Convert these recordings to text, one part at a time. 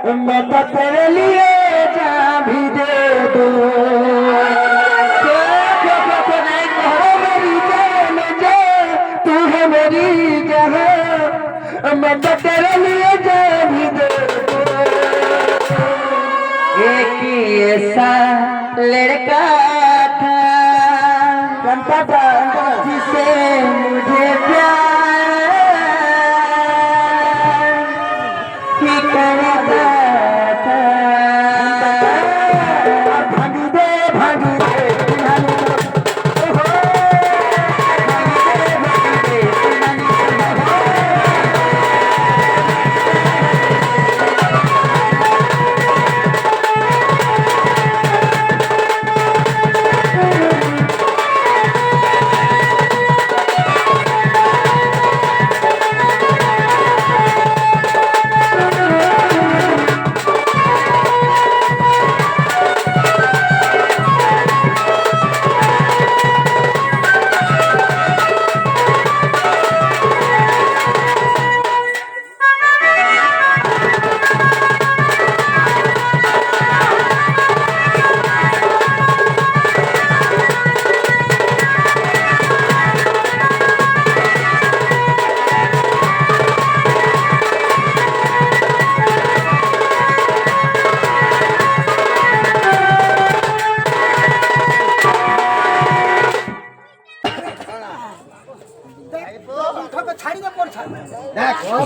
मैं तो तेरे लिए जान भी दे दूं। मेरी जान जा, तू है मेरी जहां, मैं तो तेरे लिए जान भी दे दूं। एक ऐसा लड़का था जिसे मुझे प्यार ही करता था। भाग दे भाग दे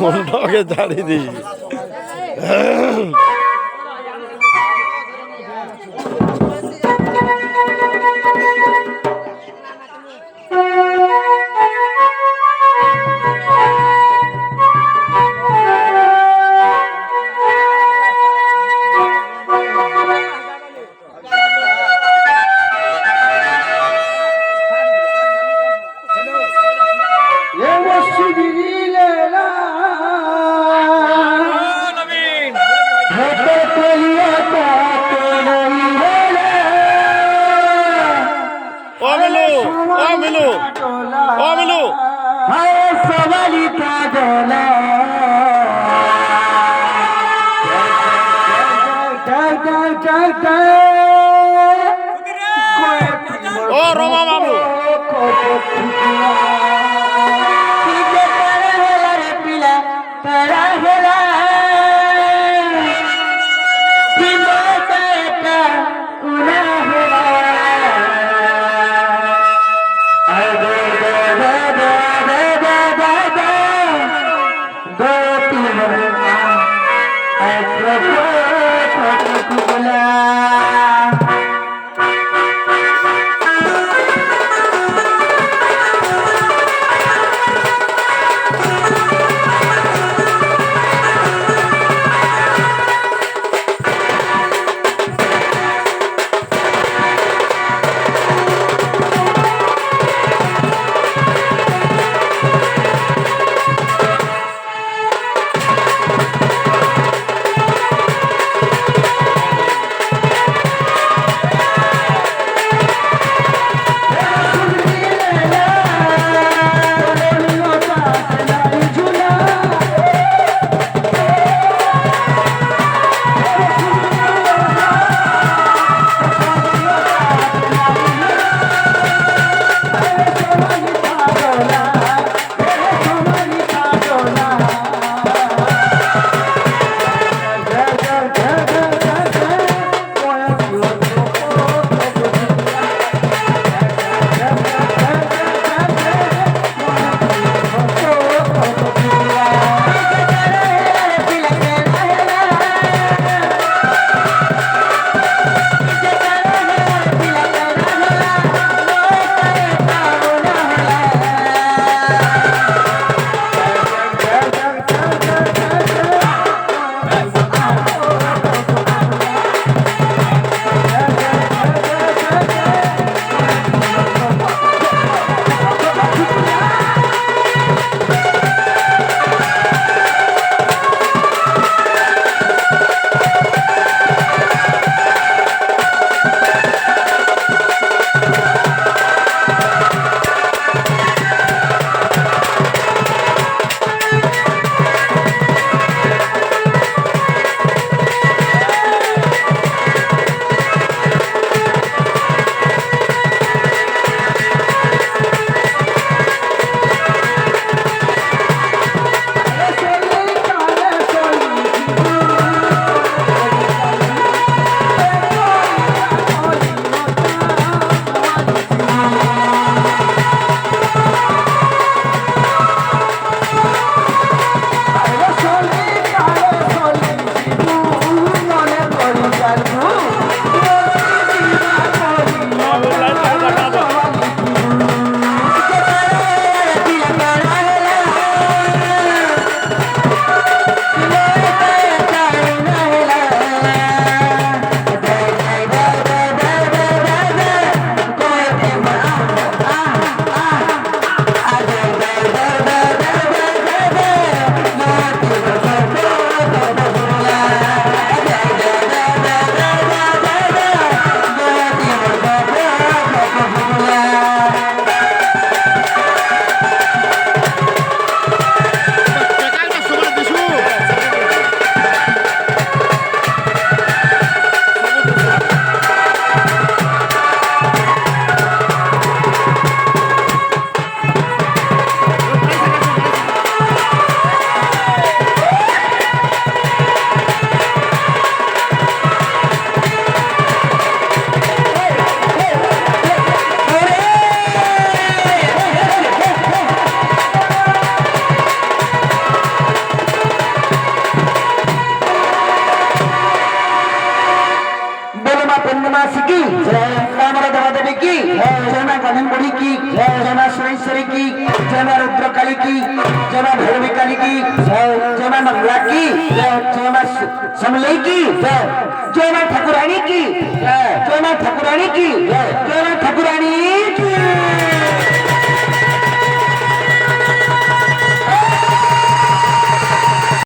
মুন্ডকে ছাড়ি দি सवाली का डोला ओ रोमा बाबू कन्हन बुढ़ी की जय मां सुरेश्वरी की जय मां रुद्रकाली की जय मां भैरवी काली की जय मां मंगला की जय मां समलई की जय मां ठाकुरानी की जय मां ठाकुरानी की जय मां ठाकुरानी की